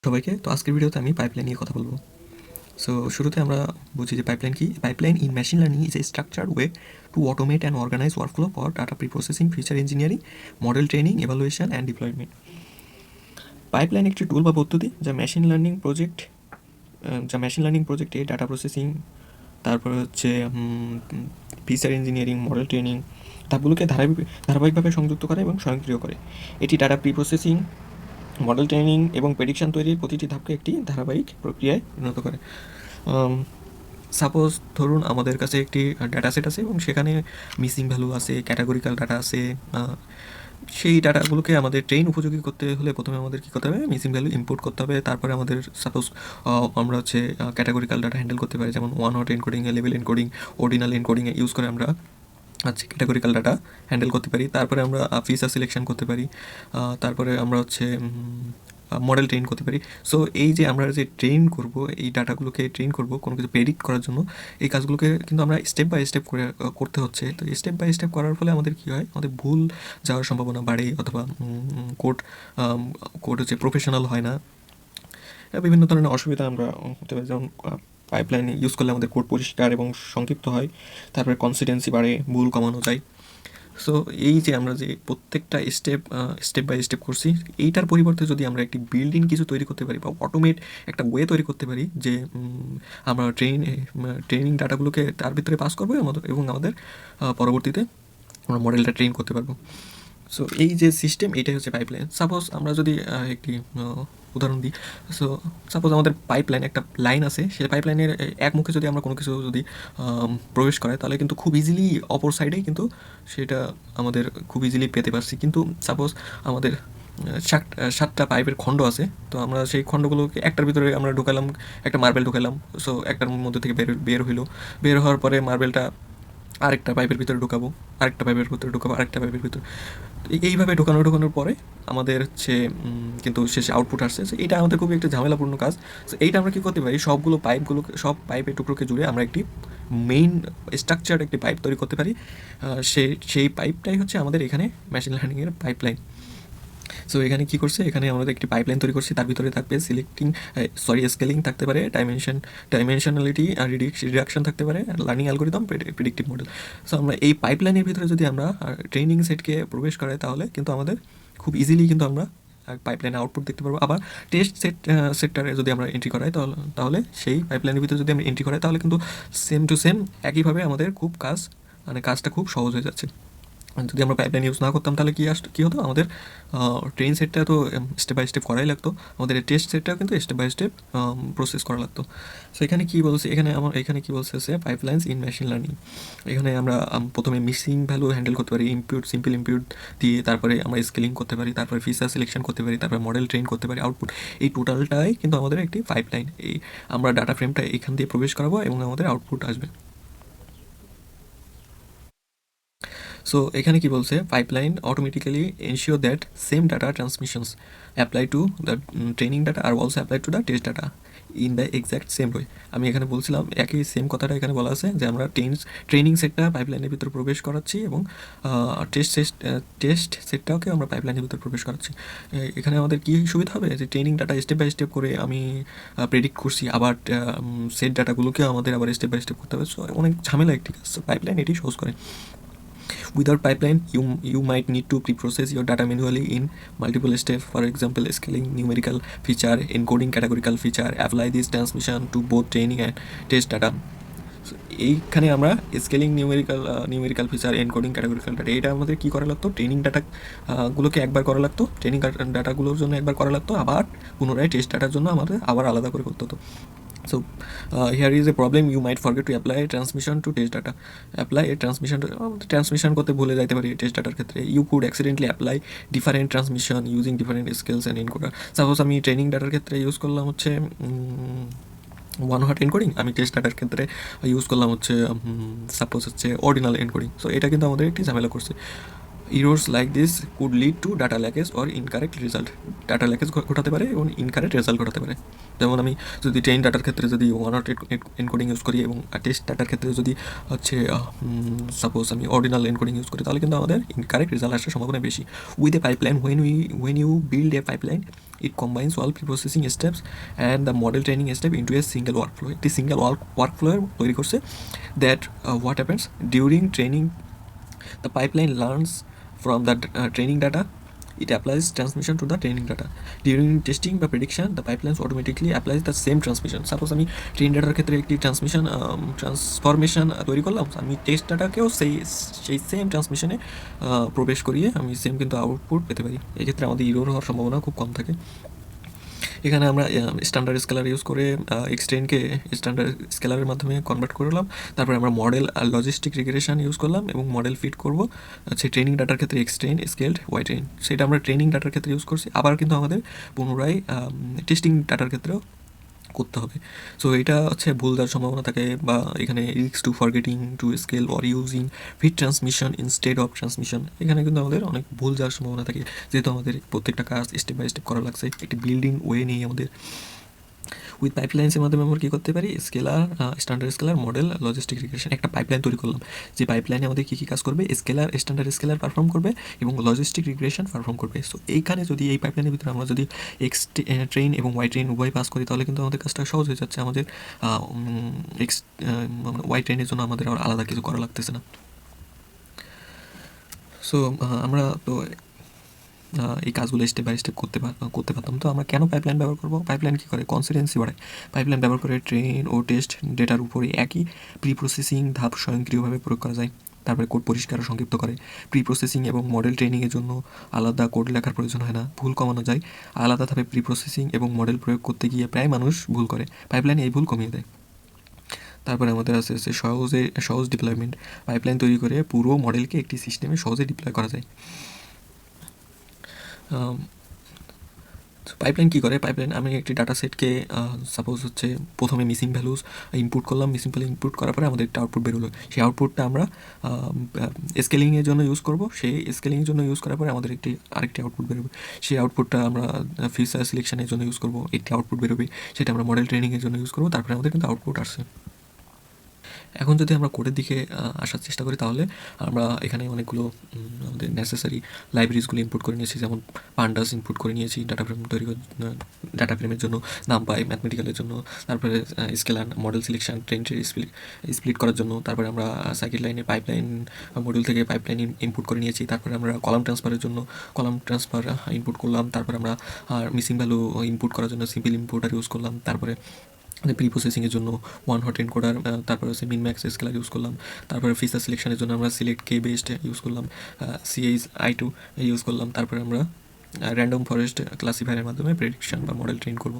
সবাইকে। তো আজকের ভিডিওতে আমি পাইপলাইন নিয়ে কথা বলবো। সো শুরুতে আমরা বুঝি যে পাইপলাইন কি। Pipeline in machine learning is a structured way to automate and organize workflow for data preprocessing, feature engineering, model training, evaluation and deployment. Pipeline একটি টুল বা পদ্ধতি যা মেশিন লার্নিং প্রজেক্টে ডাটা প্রসেসিং, তারপরে হচ্ছে ফিচার ইঞ্জিনিয়ারিং, মডেল ট্রেনিং ধাপগুলোকে ধারাবাহিকভাবে সংযুক্ত করে এবং স্বয়ংক্রিয় করে। এটি ডাটা প্রিপ্রসেসিং, মডেল ট্রেনিং এবং প্রেডিকশন তৈরির প্রতিটি ধাপকে একটি ধারাবাহিক প্রক্রিয়ায় উন্নত করে। সাপোজ ধরুন আমাদের কাছে একটি ডাটা সেট আছে এবং সেখানে মিসিং ভ্যালু আছে, ক্যাটাগরিক্যাল ডাটা আছে। সেই ডাটাগুলোকে আমাদের ট্রেন উপযোগী করতে হলে প্রথমে আমাদের কী করতে হবে, মিসিং ভ্যালু ইনপুট করতে হবে। তারপরে আমাদের সাপোজ আমরা হচ্ছে ক্যাটাগরিক্যাল ডাটা হ্যান্ডেল করতে পারি, যেমন one hot encoding, level encoding, ordinal encoding use করে আমরা আচ্ছা ক্যাটাগরিক্যাল ডাটা হ্যান্ডেল করতে পারি। তারপরে আমরা ফিচার সিলেকশন করতে পারি। তারপরে আমরা হচ্ছে মডেল ট্রেন করতে পারি। সো এই যে আমরা যে ট্রেন করব, এই ডাটাগুলোকে ট্রেন করব কোনো কিছু প্রেডিক্ট করার জন্য, এই কাজগুলোকে কিন্তু আমরা স্টেপ বাই স্টেপ করতে হচ্ছে। তো স্টেপ বাই স্টেপ করার ফলে আমাদের কী হয়, আমাদের ভুল যাওয়ার সম্ভাবনা বাড়ে, অথবা কোড হচ্ছে প্রফেশনাল হয় না। বিভিন্ন ধরনের অসুবিধা আমরা হতে পারি, যেমন পাইপলাইন ইউজ করলে আমাদের কোড পরিষ্কার এবং সংক্ষিপ্ত হয়, তারপরে কনসিস্টেন্সি বাড়ে, ভুল কমানো যায়। সো এই যে আমরা যে প্রত্যেকটা স্টেপ বাই স্টেপ করছি, এইটার পরিবর্তে যদি আমরা একটি বিল্ডিং কিছু তৈরি করতে পারি বা অটোমেট একটা ওয়ে তৈরি করতে পারি, যে আমরা ট্রেনিং ডাটাগুলোকে তার ভিতরে পাস করবো এবং আমাদের পরবর্তীতে আমরা মডেলটা ট্রেন করতে পারবো। সো এই যে সিস্টেম, এইটাই হচ্ছে পাইপলাইন। সাপোজ আমরা যদি একটি উদাহরণ দিই। সো সাপোজ আমাদের পাইপলাইন একটা লাইন আছে, সেই পাইপলাইনের এক মুখে যদি আমরা কোনো কিছু যদি প্রবেশ করে, তাহলে কিন্তু খুব ইজিলি অপর সাইডেই কিন্তু সেটা আমাদের খুব ইজিলি পেতে পারছি। কিন্তু সাপোজ আমাদের সাতটা পাইপের খণ্ড আছে, তো আমরা সেই খণ্ডগুলোকে একটার ভিতরে আমরা ঢুকালাম, একটা মার্বেল ঢুকালাম। সো একটার মধ্যে থেকে বের হওয়ার পরে মার্বেলটা আরেকটা পাইপের ভিতরে ঢুকাবো, আরেকটা পাইপের ভিতরে। এইভাবে ঢোকানোর পরে আমাদের হচ্ছে কিন্তু শেষে আউটপুট আসছে। সো এটা আমাদের খুবই একটা ঝামেলাপূর্ণ কাজ। সো এইটা আমরা কী করতে পারি, সব পাইপের টুকরোকে জুড়ে আমরা একটি মেইন স্ট্রাকচার একটি পাইপ তৈরি করতে পারি। সেই পাইপটাই হচ্ছে আমাদের এখানে মেশিন লার্নিংয়ের পাইপলাইন। সো এখানে কী করছে, এখানে আমাদের একটি পাইপলাইন তৈরি করছি, তার ভিতরে থাকবে স্কেলিং থাকতে পারে, ডাইমেনশনালিটি আর রিডাকশন থাকতে পারে, learning algorithm, predictive model. So আমরা এই পাইপলাইনের ভিতরে যদি আমরা ট্রেনিং সেটকে প্রবেশ করাই, তাহলে কিন্তু আমাদের খুব ইজিলি কিন্তু আমরা পাইপলাইনের আউটপুট দেখতে পারবো। আবার টেস্ট সেক্টরে যদি আমরা এন্ট্রি করাই, তাহলে সেই পাইপলাইনের ভিতরে যদি আমরা এন্ট্রি করাই, তাহলে কিন্তু সেম টু সেম একইভাবে আমাদের কাজটা খুব সহজ হয়ে যাচ্ছে। যদি আমরা পাইপলাইন ইউজ না করতাম, তাহলে কী হতো, আমাদের ট্রেন সেটটা তো স্টেপ বাই স্টেপ করাই লাগতো, আমাদের টেস্ট সেটটাও কিন্তু স্টেপ বাই স্টেপ প্রসেস করা লাগতো। সো এখানে কী বলছে, এখানে কী বলছে পাইপলাইন্স ইন মেশিন লার্নিং। এখানে আমরা প্রথমে মিসিং ভ্যালু হ্যান্ডেল করতে পারি, সিম্পল ইনপুট দিয়ে, তারপরে আমরা স্কেলিং করতে পারি, তারপরে ফিচার সিলেকশন করতে পারি, তারপরে মডেল ট্রেন করতে পারি, আউটপুট। এই টোটালটাই কিন্তু আমাদের একটি পাইপলাইন। এই আমরা ডাটা ফ্রেমটা এখান দিয়ে প্রবেশ করাবো এবং আমাদের আউটপুট আসবে। সো এখানে কি বলছে, pipeline automatically ensure that same data transmissions apply to the training data আর also apply to the test data in the exact same way. আমি এখানে বলছিলাম একই সেম কথাটা এখানে বলা আছে, যে আমরা ট্রেনিং সেটটা পাইপলাইনের ভিতরে প্রবেশ করাচ্ছি এবং টেস্ট সেটটাকে আমরা পাইপলাইনের ভিতরে প্রবেশ করাচ্ছি। এখানে আমাদের কী সুবিধা হবে, যে training data step by step করে আমি প্রেডিক্ট করছি, আবার সেট ডাটাগুলোকেও আমাদের আবার স্টেপ বাই স্টেপ করতে হবে। সো অনেক ঝামেলা একটি কাজ, পাইপলাইন এটি সহজ করে। Without pipeline, you might need to pre-process your data manually in multiple steps. For example, scaling numerical feature, encoding categorical feature, apply this transmission to both training and test data. এইখানে আমরা scaling numerical feature, encoding categorical data, এটা আমাদের কী করা লাগতো, training ডাটাগুলোকে একবার করা লাগতো, training ডাটাগুলোর জন্য একবার করা লাগতো, আবার পুনরায় টেস্ট ডাটার জন্য আমাদের আবার আলাদা করে করতে হতো। So here is a problem, you might forget to apply transmission to test data. Transmission করতে ভুলে যাইতে পারি টেস্ট ডাটার ক্ষেত্রে। You could accidentally apply different transmission using different scales and encoder. Suppose আমি ট্রেনিং ডাটার ক্ষেত্রে ইউজ করলাম হচ্ছে ওয়ান হট এনকোডিং, আমি টেস্ট ডাটার ক্ষেত্রে ইউজ করলাম হচ্ছে সাপোজ হচ্ছে অর্ডিনাল এনকোডিং। সো এটা কিন্তু আমাদের একটি ঝামেলা করছে। Errors like this could lead to data leakage or incorrect result. Data leakage ঘটাতে পারে এবং ইনকারেক্ট রেজাল্ট ঘটাতে পারে। যেমন আমি যদি ট্রেন ডাটার ক্ষেত্রে যদি ওয়ান হট এনকোডিং ইউজ করি এবং টেস্ট ডাটার ক্ষেত্রে যদি হচ্ছে সাপোজ আমি অর্ডিনাল এনকোডিং ইউজ করি, তাহলে কিন্তু আমাদের ইনকারেক্ট রেজাল্ট আসার সম্ভাবনা বেশি। With a pipeline, when you build a pipeline it combines all preprocessing steps and the model training step into a single workflow. একটি সিঙ্গেল ওয়ার্কফ্লো তৈরি করছে, that what happens during training the pipeline learns from the training data, it applies transmission to the training data. During testing বা prediction the pipelines automatically applies the same transmission. Suppose আমি train ডাটার ক্ষেত্রে একটি transformation তৈরি করলাম, আমি test ডাটাকেও সেই same ট্রান্সমিশনে প্রবেশ করিয়ে আমি সেম কিন্তু আউটপুট পেতে পারি। এক্ষেত্রে আমাদের ইরোর হওয়ার সম্ভাবনা খুব কম থাকে। এখানে আমরা স্ট্যান্ডার্ড স্কেলার ইউজ করে এক্সটেনকে স্ট্যান্ডার্ড স্কেলারের মাধ্যমে কনভার্ট করলাম। তারপরে আমরা মডেল আর লজিস্টিক রিগ্রেশন ইউজ করলাম এবং মডেল ফিট করব সেই ট্রেনিং ডাটার ক্ষেত্রে এক্সটেন স্কেলড ওয়াই ট্রেন, সেটা আমরা ট্রেনিং ডাটার ক্ষেত্রে ইউজ করছি। আবার কিন্তু আমাদের পুনরায় টেস্টিং ডাটার ক্ষেত্রেও করতে হবে। সো এটা হচ্ছে ভুল যাওয়ার সম্ভাবনা থাকে, বা এখানে risk to forgetting to scale or using fit transmission instead of transmission, এখানে কিন্তু আমাদের অনেক ভুল যাওয়ার সম্ভাবনা থাকে, যেহেতু আমাদের প্রত্যেকটা কাজ স্টেপ বাই স্টেপ করা লাগছে, একটি বিল্ডিং ওয়ে নেই আমাদের। উইথ পাইপলাইন্সের মাধ্যমে আমরা কী করতে পারি, scalar standard scalar model logistic regression, একটা পাইপলাইন তৈরি করলাম, যে পাইপলাইনে আমাদের কী কী কাজ করবে, স্কেলার স্ট্যান্ডার্ড স্কেলার পারফর্ম করবে এবং লজিস্টিক রিগ্রেশন পারফর্ম করবে। সো এইখানে যদি এই পাইপলাইনের ভিতরে আমরা যদি ট্রেন এবং ওয়াই ট্রেন উভয় পাস করি, তাহলে কিন্তু আমাদের কাজটা সহজ হয়ে যাচ্ছে। আমাদের ওয়াই ট্রেনের জন্য আমাদের আর আলাদা কিছু করা লাগতেছে না। সো আমরা তো এই কাজগুলো স্টেপ বাই স্টেপ করতে পারতাম। তো আমরা কেন পাইপলাইন ব্যবহার করবো? পাইপলাইন কী করে, কনসিস্টেন্সি বাড়ায়। পাইপলাইন ব্যবহার করে ট্রেন ও টেস্ট ডেটার উপরে একই প্রি প্রসেসিং ধাপ স্বয়ংক্রিয়ভাবে প্রয়োগ করা যায়। তারপরে কোড পরিষ্কার ও সংক্ষিপ্ত করে। প্রি প্রসেসিং এবং মডেল ট্রেনিংয়ের জন্য আলাদা কোড লেখার প্রয়োজন হয় না, ভুল কমানো যায়। আলাদা ধাপে প্রি প্রসেসিং এবং মডেল প্রয়োগ করতে গিয়ে প্রায় মানুষ ভুল করে, পাইপলাইন এই ভুল কমিয়ে দেয়। তারপরে আমাদের আছে সহজ ডিপ্লয়মেন্ট। পাইপলাইন তৈরি করে পুরো মডেলকে একটি সিস্টেমে সহজে ডিপ্লয় করা যায়। পাইপলাইন কী করে, পাইপলাইন আমি একটি ডাটা সেটকে সাপোজ হচ্ছে প্রথমে মিসিং ভ্যালুস ইনপুট করলাম, মিসিং ভ্যালু ইনপুট করার পরে আমাদের একটা আউটপুট বেরোলো, সেই আউটপুটটা আমরা স্কেলিংয়ের জন্য ইউজ করব। সেই স্কেলিংয়ের জন্য ইউজ করার পরে আমাদের আরেকটি আউটপুট বেরোবে, সেই আউটপুটটা আমরা ফিচার সিলেকশনের জন্য ইউজ করব, একটি আউটপুট বেরোবে, সেটা আমরা মডেল ট্রেনিংয়ের জন্য ইউজ করবো। তারপরে আমাদের কিন্তু আউটপুট আসছে। এখন যদি আমরা কোডের দিকে আসার চেষ্টা করি, তাহলে আমরা এখানে অনেকগুলো আমাদের নেসেসারি লাইব্রেরিজগুলো ইনপুট করে নিয়েছি, যেমন পান্ডাস ইনপুট করে নিয়েছি ডাটা ফ্রেম তৈরি ডাটা ফ্রেমের জন্য, নামপাই ম্যাথমেটিক্যালের জন্য, তারপরে স্কেলার মডেল সিলেকশন ট্রেন্ডের স্প্লিট করার জন্য, তারপরে আমরা সার্কিট লাইনে পাইপলাইন মডিউল থেকে পাইপলাইন ইনপুট করে নিয়েছি, তারপরে আমরা কলাম ট্রান্সফারের জন্য কলাম ট্রান্সফার ইনপুট করলাম, তারপরে আমরা মিসিং ভ্যালু ইনপুট করার জন্য সিম্পল ইনপুটার ইউজ করলাম, তারপরে প্রি প্রসেসিংয়ের জন্য ওয়ান হট এনকোডার, তারপরে হচ্ছে মিন ম্যাক্স স্কেলার ইউজ করলাম, তারপরে ফিচার সিলেকশনের জন্য আমরা সিলেক্ট কে বেস্ট ইউজ করলাম, CH-I2 ইউজ করলাম, তারপরে আমরা র্যান্ডম ফরেস্ট ক্লাসিফায়ারের মাধ্যমে প্রেডিকশন বা মডেল ট্রেন করব।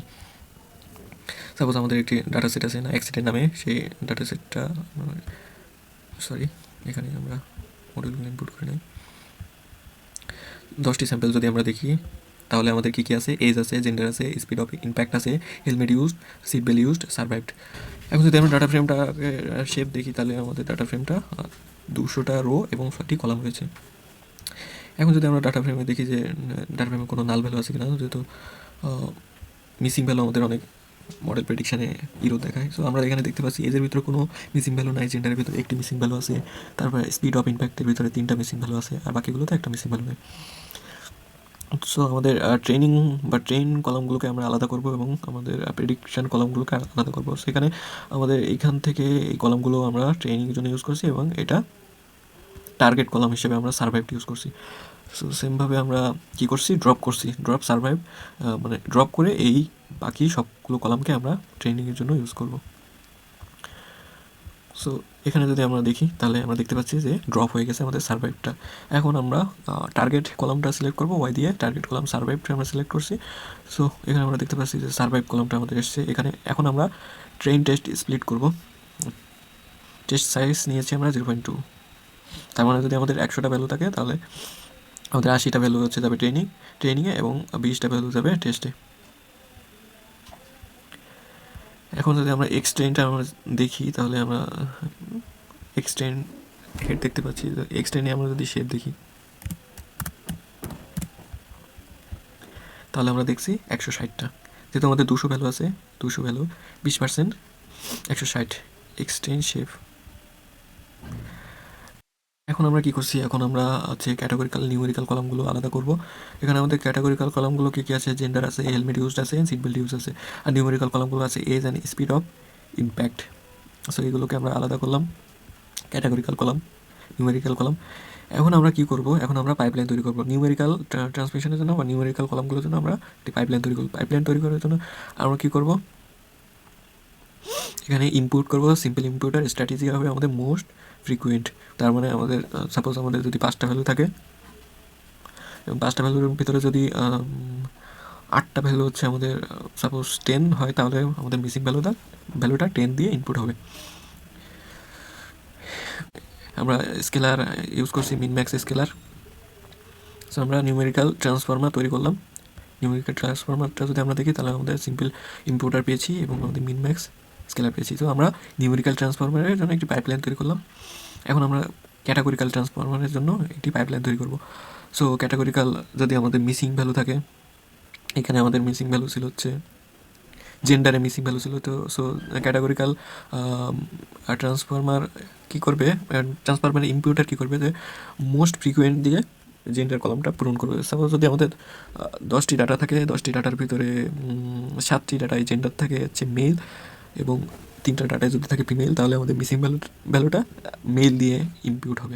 সাপোজ আমাদের একটি ডাটা সেট আছে না অ্যাক্সিডেন্ট নামে, সেই ডাটা সেটটা এখানে আমরা মডেলগুলো ইনপুট করে নিই। 10টি স্যাম্পল যদি আমরা দেখি, তাহলে আমাদের কী কী আছে, এজ আছে, জেন্ডার আছে, স্পিড অফ ইম্প্যাক্ট আছে, helmet used, seat belt used, survived. এখন যদি আমরা ডাটা ফ্রেমটাকে শেপ দেখি, তাহলে আমাদের ডাটা ফ্রেমটা 200টা রো এবং 60টি কলাম রয়েছে। এখন যদি আমরা ডাটা ফ্রেমে দেখি যে ডাটা ফ্রেমে কোনো নাল ভ্যালু আছে কিনা, যেহেতু মিসিং ভ্যালু আমাদের অনেক মডেল প্রেডিকশানে ইরো দেখায়। সো আমরা এখানে দেখতে পাচ্ছি এজের ভিতরে কোনো মিসিং ভ্যালু নাই, জেন্ডারের ভিতরে একটি মিসিং ভ্যালু আছে, তারপরে স্পিড অফ ইম্প্যাক্টের ভিতরে 3টা মিসিং ভ্যালু আছে, আর বাকিগুলোতে একটা মিসিং ভ্যালু নেই। সো আমাদের ট্রেনিং বা ট্রেন কলামগুলোকে আমরা আলাদা করব এবং আমাদের প্রেডিকশান কলামগুলোকে আলাদা করব। সেখানে আমাদের এইখান থেকে এই কলামগুলো আমরা ট্রেনিংয়ের জন্য ইউজ করছি এবং এটা টার্গেট কলাম হিসেবে আমরা সার্ভাইভড ইউজ করছি। সো সেমভাবে আমরা কী করছি, ড্রপ সার্ভাইভ, মানে ড্রপ করে এই বাকি সবগুলো কলামকে আমরা ট্রেনিংয়ের জন্য ইউজ করব। সো এখানে যদি আমরা দেখি, তাহলে আমরা দেখতে পাচ্ছি যে ড্রপ হয়ে গেছে আমাদের সার্ভাইভটা। এখন আমরা টার্গেট কলামটা সিলেক্ট করবো, ওয়াই দিয়ে টার্গেট কলাম সার্ভাইভটা আমরা সিলেক্ট করছি। সো এখানে আমরা দেখতে পাচ্ছি যে সার্ভাইভ কলামটা আমাদের এসছে। এখানে এখন আমরা ট্রেন টেস্ট স্প্লিট করব। টেস্ট সাইজ নিয়েছি আমরা 0.2। তার মানে যদি আমাদের 100টা ভ্যালু থাকে, তাহলে আমাদের 80টা ভ্যালু হচ্ছে যাবে ট্রেনিংয়ে এবং 20টা ভ্যালু যাবে টেস্টে। এখন যদি আমরা এক্সটেন্ডটা আমরা দেখি, তাহলে আমরা এক্সটেন্ড হেড দেখতে পাচ্ছি। এক্সটেন্ডে আমরা যদি শেপ দেখি, তাহলে আমরা দেখছি 160টা। যেহেতু আমাদের 200 ভ্যালু আছে, 200 ভ্যালু 20%, 160 এক্সটেন্ড শেপ। এখন আমরা কি করছি, এখন আমরা হচ্ছে ক্যাটাগরিক্যাল নিউমেরিক্যাল কলামগুলো আলাদা করব। এখানে আমাদের ক্যাটাগরিক্যাল কলামগুলো কী কী আছে, জেন্ডার আছে, হেলমেট ইউজড আছে, সিট বেল্ট ইউজ আছে। আর নিউমেরিক্যাল কলামগুলো আছে age and speed of impact. So এগুলোকে আমরা আলাদা করলাম, ক্যাটাগরিক্যাল কলাম, নিউমেরিক্যাল কলাম। এখন আমরা কি করব, এখন আমরা পাইপলাইন তৈরি করব নিউমেরিক্যাল ট্রান্সমিশনের জন্য বা নিউমেরিক্যাল কলামগুলোর জন্য আমরা একটি পাইপলাইন তৈরি করব। পাইপলাইন তৈরি করার জন্য আমরা কি করব, এখানে ইনপুট করব সিম্পল ইনপুটার স্ট্র্যাটেজি হবে আমাদের মোস্ট ফ্রিকুয়েন্ট। তার মানে আমাদের সাপোজ আমাদের যদি 5টা ভ্যালু থাকে এবং 5টা ভ্যালুর ভিতরে যদি 8টা ভ্যালু হচ্ছে আমাদের সাপোজ 10 হয়, তাহলে আমাদের মিসিং ভ্যালুটা 10 দিয়ে ইনপুট হবে। আমরা স্কেলার ইউজ করছি মিন ম্যাক্স স্কেলার। সো আমরা নিউমেরিক্যাল ট্রান্সফর্মার তৈরি করলাম। নিউমেরিক্যাল ট্রান্সফর্মারটা যদি আমরা দেখি তাহলে আমাদের সিম্পল ইনপুটার পেয়েছি এবং আমাদের মিন ম্যাক্স স্কেলার পেয়েছি। তো আমরা নিউমেরিক্যাল ট্রান্সফর্মারের জন্য একটি পাইপলাইন তৈরি করলাম। এখন আমরা ক্যাটাগরিক্যাল ট্রান্সফর্মারের জন্য একটি পাইপলাইন তৈরি করব। সো ক্যাটাগরিক্যাল যদি আমাদের মিসিং ভ্যালু থাকে, এখানে আমাদের মিসিং ভ্যালু ছিল হচ্ছে জেন্ডারে মিসিং ভ্যালু ছিল। তো সো ক্যাটাগরিক্যাল ট্রান্সফর্মার কী করবে, ট্রান্সফর্মার ইনপুটার কী করবে, যে মোস্ট ফ্রিকুয়েন্ট দিয়ে জেন্ডার কলামটা পূরণ করবে। সাপোজ যদি আমাদের 10টি ডাটা থাকে, 10টি ডাটার ভিতরে 7টি ডাটায় জেন্ডার থাকে হচ্ছে মেল এবং 3টা ডাটায় যদি থাকে ফিমেল, তাহলে আমাদের মিসিং ভ্যালুটা মেল দিয়ে ইনপুট হবে।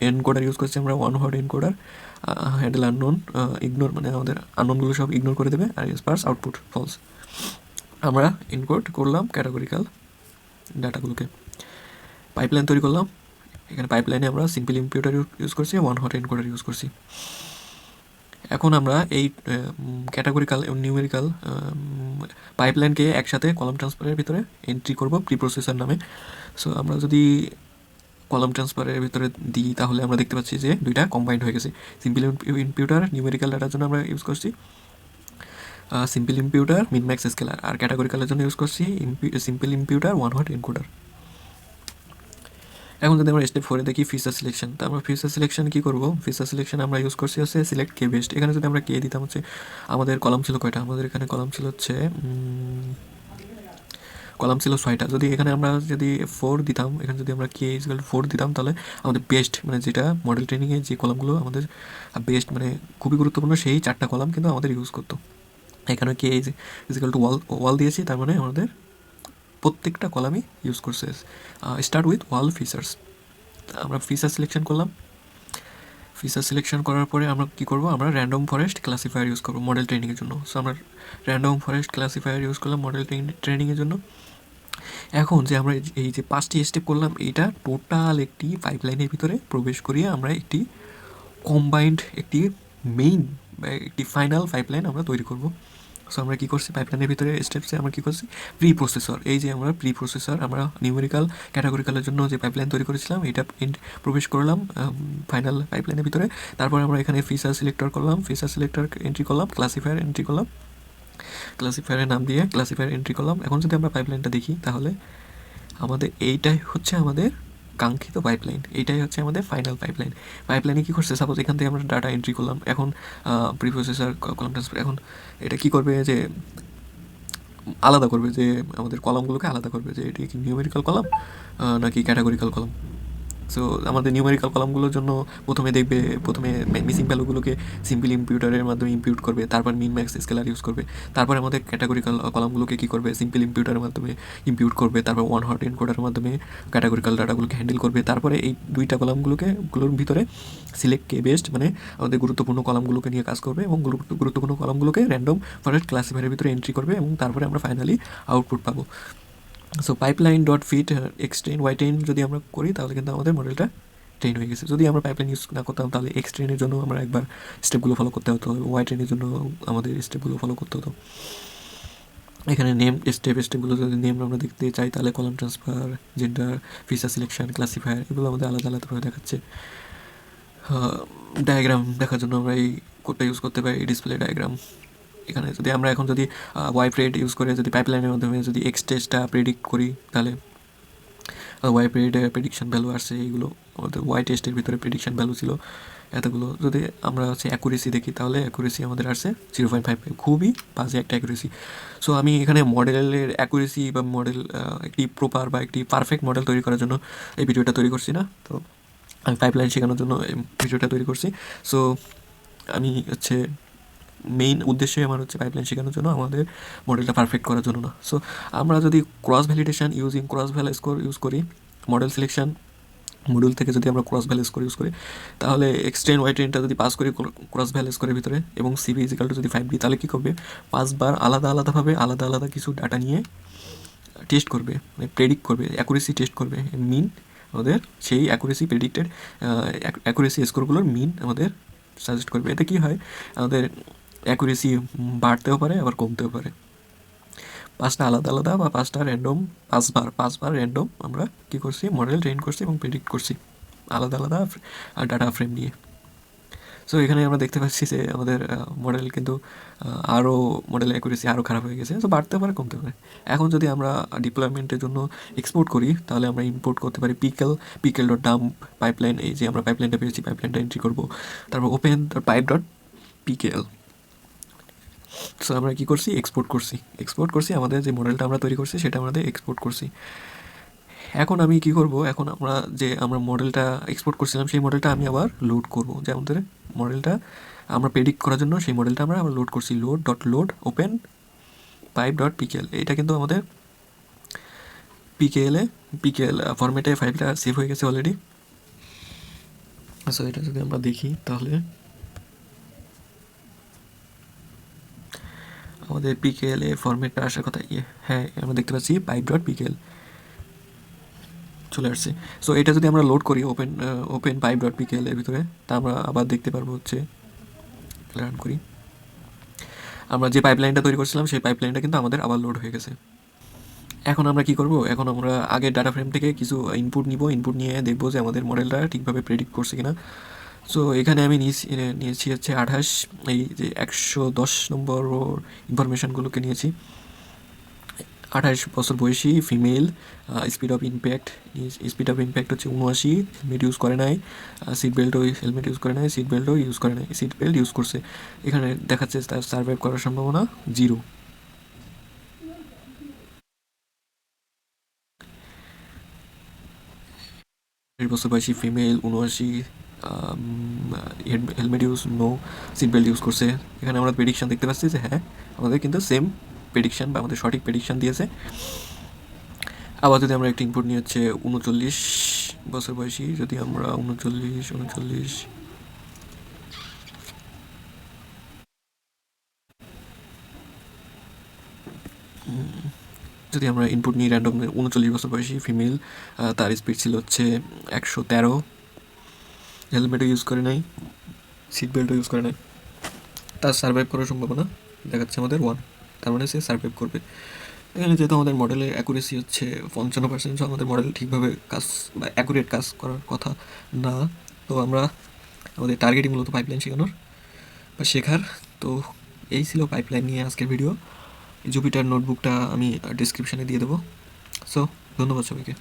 এনকোডার ইউজ করছি আমরা, one word encoder, handle unknown, ignore মানে আমাদের আননোনগুলো সব ইগনোর করে দেবে, আর স্পার্স আউটপুট ফলস। আমরা এনকোড করলাম ক্যাটাগরিক্যাল ডাটাগুলোকে, পাইপলাইন তৈরি করলাম। এখানে পাইপলাইনে আমরা সিম্পল ইম্পিউটার ইউজ করছি, ওয়ান হট এনকোডার ইউজ করছি। এখন আমরা এই ক্যাটাগরিক্যাল এবং নিউমেরিক্যাল পাইপলাইনকে একসাথে কলাম ট্রান্সফারের ভিতরে এন্ট্রি করব প্রিপ্রসেসর নামে। সো আমরা যদি কলাম ট্রান্সফারের ভিতরে দিই তাহলে আমরা দেখতে পাচ্ছি যে দুইটা কম্বাইন্ড হয়ে গেছে। সিম্পল ইম্পিউটার নিউমেরিক্যাল ডাটার জন্য আমরা ইউজ করছি সিম্পল ইম্পিউটার মিন ম্যাক্স স্কেলার, আর ক্যাটাগরিক্যালের জন্য ইউজ করছি সিম্পল ইম্পিউটার ওয়ান হট এনকোডার। এখন যদি আমরা স্টেপ 4 দেখি ফিচার সিলেকশন, তো আমরা ফিচার সিলেকশন কী করবো, ফিচার সিলেকশন আমরা ইউজ করছি হচ্ছে সিলেক্ট কে বেস্ট। এখানে যদি আমরা কে দিতাম হচ্ছে, আমাদের কলাম ছিল কয়টা, আমাদের এখানে কলাম ছিল হচ্ছে কলাম ছিল 6টা। যদি এখানে আমরা যদি 4 দিতাম, এখানে যদি আমরা কে ইজ 4 দিতাম, তাহলে আমাদের বেস্ট মানে যেটা মডেল ট্রেনিংয়ে যে কলামগুলো আমাদের বেস্ট মানে খুবই গুরুত্বপূর্ণ সেই 4টা কলাম কিন্তু আমাদের ইউজ করতো। এখানে K is is equal to all দিয়েছি, তার মানে আমাদের প্রত্যেকটা কলামই ইউজ করছে স্টার্ট উইথ ওয়াল ফিচার্স। আমরা ফিচার সিলেকশন করলাম। ফিচার সিলেকশন করার পরে আমরা কী করবো, আমরা র্যান্ডম ফরেস্ট ক্লাসিফায়ার ইউজ করবো মডেল ট্রেনিংয়ের জন্য। সো আমরা র্যান্ডম ফরেস্ট ক্লাসিফায়ার ইউজ করলাম মডেল ট্রেনিংয়ের জন্য। এখন যে আমরা এই যে 5টি স্টেপ করলাম, এইটা টোটাল একটি পাইপলাইনের ভিতরে প্রবেশ করিয়ে আমরা একটি কম্বাইন্ড একটি মেইন বা একটি ফাইনাল পাইপলাইন আমরা তৈরি করব। সো আমরা কী করছি, পাইপলাইনের ভিতরে স্টেপসে আমরা কী করছি, প্রি প্রসেসর, এই যে আমরা প্রি প্রসেসর আমরা নিউমেরিক্যাল ক্যাটাগরিক্যালের জন্য যে পাইপলাইন তৈরি করেছিলাম এটা প্রবেশ করলাম ফাইনাল পাইপলাইনের ভিতরে। তারপর আমরা এখানে ফিচার সিলেক্টর করলাম, ফিচার সিলেক্টর এন্ট্রি করলাম, ক্লাসিফায়ার এন্ট্রি করলাম, ক্লাসিফায়ারের নাম দিয়ে ক্লাসিফায়ার এন্ট্রি করলাম। এখন যদি আমরা পাইপলাইনটা দেখি তাহলে আমাদের এইটাই হচ্ছে আমাদের কাঙ্ক্ষিত পাইপলাইন, এইটাই হচ্ছে আমাদের ফাইনাল পাইপলাইন। পাইপলাইনে কী করছে, সাপোজ এখান থেকে আমরা ডাটা এন্ট্রি করলাম, এখন প্রিপ্রসেসর কলাম ট্রান্সফার, এখন এটা কী করবে যে আলাদা করবে, যে আমাদের কলামগুলোকে আলাদা করবে যে এটি কি নিউমেরিক্যাল কলাম নাকি ক্যাটাগরিক্যাল কলাম। সো আমাদের নিউমেরিক্যাল কলামগুলোর জন্য প্রথমে মিসিং ভ্যালুগুলোকে সিম্পল ইম্পিউটারের মাধ্যমে ইম্পিউট করবে, তারপর মিন ম্যাক্স স্কেলার ইউজ করবে। তারপরে আমাদের ক্যাটাগরিক্যাল কলামগুলোকে কী করবে, সিম্পল ইম্পিউটারের মাধ্যমে ইম্পিউট করবে, তারপর ওয়ান হট এনকোডারের মাধ্যমে ক্যাটাগরিক্যাল ডাটাগুলোকে হ্যান্ডেল করবে। তারপরে এই দুইটা কলামগুলোর ভিতরে সিলেক্ট কে বেস্ট মানে আমাদের গুরুত্বপূর্ণ কলামগুলোকে নিয়ে কাজ করবে এবং গুরুত্বপূর্ণ কলামগুলোকে র্যান্ডম ফরেস্ট ক্লাসিফায়ারের ভিতরে এন্ট্রি করবে এবং তারপরে আমরা ফাইনালি আউটপুট পাবো। So pipeline dot fit X train Y train যদি আমরা করি তাহলে কিন্তু আমাদের মডেলটা ট্রেন হয়ে গেছে। যদি আমরা পাইপলাইন ইউজ না করতাম তাহলে এক্স ট্রেনের জন্য আমরা একবার স্টেপগুলো ফলো করতে হতো, ওয়াই ট্রেনের জন্য আমাদের স্টেপগুলো ফলো করতে হতো। এখানে স্টেপগুলো যদি নেম আমরা দেখতে চাই তাহলে column transfer, gender, feature selection, classifier এগুলো আমাদের আলাদা আলাদাভাবে দেখাচ্ছে। ডায়াগ্রাম দেখার জন্য আমরা এই কোডটা ইউজ করতে পারি, ডিসপ্লে ডায়াগ্রাম। এখানে যদি আমরা এখন যদি ওয়াই প্রেড ইউজ করে যদি পাইপলাইনের মাধ্যমে যদি এক্স টেস্টটা প্রেডিক্ট করি তাহলে ওয়াই প্রেডের প্রেডিকশন ভ্যালু আসছে, এইগুলো আমাদের ওয়াই টেস্টের ভিতরে প্রেডিকশন ভ্যালু ছিল এতগুলো। যদি আমরা হচ্ছে অ্যাকুরেসি দেখি তাহলে অ্যাকুরেসি আমাদের আসছে 0.5, খুবই বাজে একটা অ্যাকুরেসি। সো আমি এখানে মডেলের অ্যাকুরেসি বা মডেল একটি প্রপার বা একটি পারফেক্ট মডেল তৈরি করার জন্য এই ভিডিওটা তৈরি করছি না। তো আমি পাইপলাইন শেখানোর জন্য এই ভিডিওটা তৈরি করছি। সো আমি হচ্ছে মেইন উদ্দেশ্যই আমার হচ্ছে পাইপলাইন শেখানোর জন্য, আমাদের মডেলটা পারফেক্ট করার জন্য না। সো আমরা যদি cross validation using cross valley score use করি, মডেল সিলেকশন মডিউল থেকে যদি আমরা ক্রস ভ্যালি স্কোর ইউজ করি, তাহলে এক্সটেন ওয়াই ট্রেনটা যদি পাস করি ক্রস ভ্যালি স্কোরের ভিতরে এবং সিবি ইজিক্যাল টু যদি 5 দিই, তাহলে কী করবে, 5বার আলাদা আলাদাভাবে আলাদা আলাদা কিছু ডাটা নিয়ে টেস্ট করবে, মানে প্রেডিক্ট করবে, অ্যাকুরেসি টেস্ট করবে। মিন আমাদের সেই অ্যাকুরেসি প্রেডিক্টেড অ্যাকুরেসি স্কোরগুলোর মিন আমাদের সাজেস্ট করবে। এতে কী হয়, আমাদের অ্যাকুরেসি বাড়তেও পারে আবার কমতেও পারে। 5টা আলাদা আলাদা বা 5টা র্যান্ডম, 5বার র্যান্ডম আমরা কী করছি, মডেল ট্রেন করছি এবং প্রেডিক্ট করছি আলাদা আলাদা ডাটা ফ্রেম নিয়ে। সো এখানে আমরা দেখতে পাচ্ছি যে আমাদের মডেল কিন্তু আরও মডেলের অ্যাকুরেসি আরও খারাপ হয়ে গেছে। সো বাড়তে পারে কমতে পারে। এখন যদি আমরা ডিপ্লয়মেন্টের জন্য এক্সপোর্ট করি, তাহলে আমরা ইম্পোর্ট করতে পারি পিকেল ডট ডাম্প পাইপলাইন। এই যে আমরা পাইপলাইনটা পেয়েছি, পাইপলাইনটা এন্ট্রি করবো, তারপর open pipe dot pickle. So আমরা কী করছি, এক্সপোর্ট করছি আমাদের যে মডেলটা আমরা তৈরি করছি সেটা আমাদের এক্সপোর্ট করছি। এখন আমি কি করব, এখন আমরা মডেলটা এক্সপোর্ট করছিলাম সেই মডেলটা আমি আবার লোড করব। যে আমাদের মডেলটা আমরা প্রেডিক্ট করার জন্য সেই মডেলটা আমরা আবার লোড করছি, লোড ওপেন পাইপ ডট পিকেএল। এটা কিন্তু আমাদের পিকেএল ফরম্যাটে ফাইলটা সেভ হয়ে গেছে অলরেডি। সো এটা যদি আমরা দেখি, তাহলে আমাদের পিকেএল এ ফরম্যাটটা আসার কথা, হ্যাঁ আমরা দেখতে পাচ্ছি পাইপ ডট পিকেএল চলে আসছে। সো এটা যদি আমরা লোড করি ওপেন পাইপ ডট পিকেএল এর ভিতরে, তা আমরা আবার দেখতে পারবো হচ্ছে, রান করি, আমরা যে পাইপলাইনটা তৈরি করছিলাম সেই পাইপলাইনটা কিন্তু আমাদের আবার লোড হয়ে গেছে। এখন আমরা কি করব, এখন আমরা আগের ডাটা ফ্রেম থেকে কিছু ইনপুট নিয়ে দেখবো যে আমাদের মডেলটা ঠিকভাবে প্রেডিক্ট করছে কিনা। সো এখানে আমি নিয়েছি হচ্ছে 28, এই যে 110 নম্বর ইনফরমেশানগুলোকে নিয়েছি। 28 বছর বয়সী, ফিমেল, স্পিড অফ ইম্প্যাক্ট হচ্ছে 79, হেলমেট ইউজ করে নাই, হেলমেট ইউজ করে নাই, সিট বেল্টও ইউজ করে নাই, সিট বেল্ট ইউজ করছে। এখানে দেখাচ্ছে তার সার্ভাইভ করার সম্ভাবনা 0। বছর বয়সী, female, 79, helmet use no, seat belt use করছে। এখানে আমরা প্রেডিকশান দেখতে পাচ্ছি যে হ্যাঁ আমাদের কিন্তু সেম প্রেডিকশান বা আমাদের সঠিক প্রেডিকশান দিয়েছে। আবার যদি আমরা একটা ইনপুট নিয়ে হচ্ছে 39 বছর বয়সী, যদি আমরা 39 যদি আমরা ইনপুট নিই র্যান্ডম, 39 বছর বয়সী, ফিমেল, তার স্পিড ছিল হচ্ছে 113, হেলমেটও ইউজ করে নাই, সিট বেল্টও ইউজ করে নাই, তার সার্ভাইভ করার সম্ভাবনা দেখাচ্ছে আমাদের 1, তার মানে সে সার্ভাইভ করবে। এখানে যেহেতু আমাদের মডেলের অ্যাকুরেসি হচ্ছে 55%, সো আমাদের মডেল ঠিকভাবে কাজ বা অ্যাকুরেট কাজ করার কথা না। তো আমরা আমাদের টার্গেটই মূলত পাইপলাইন শেখানোর বা শেখার। তো এই ছিল পাইপলাইন নিয়ে আজকের ভিডিও। জুপিটার নোটবুকটা আমি ডিসক্রিপশানে দিয়ে দেবো। সো ধন্যবাদ সবাইকে।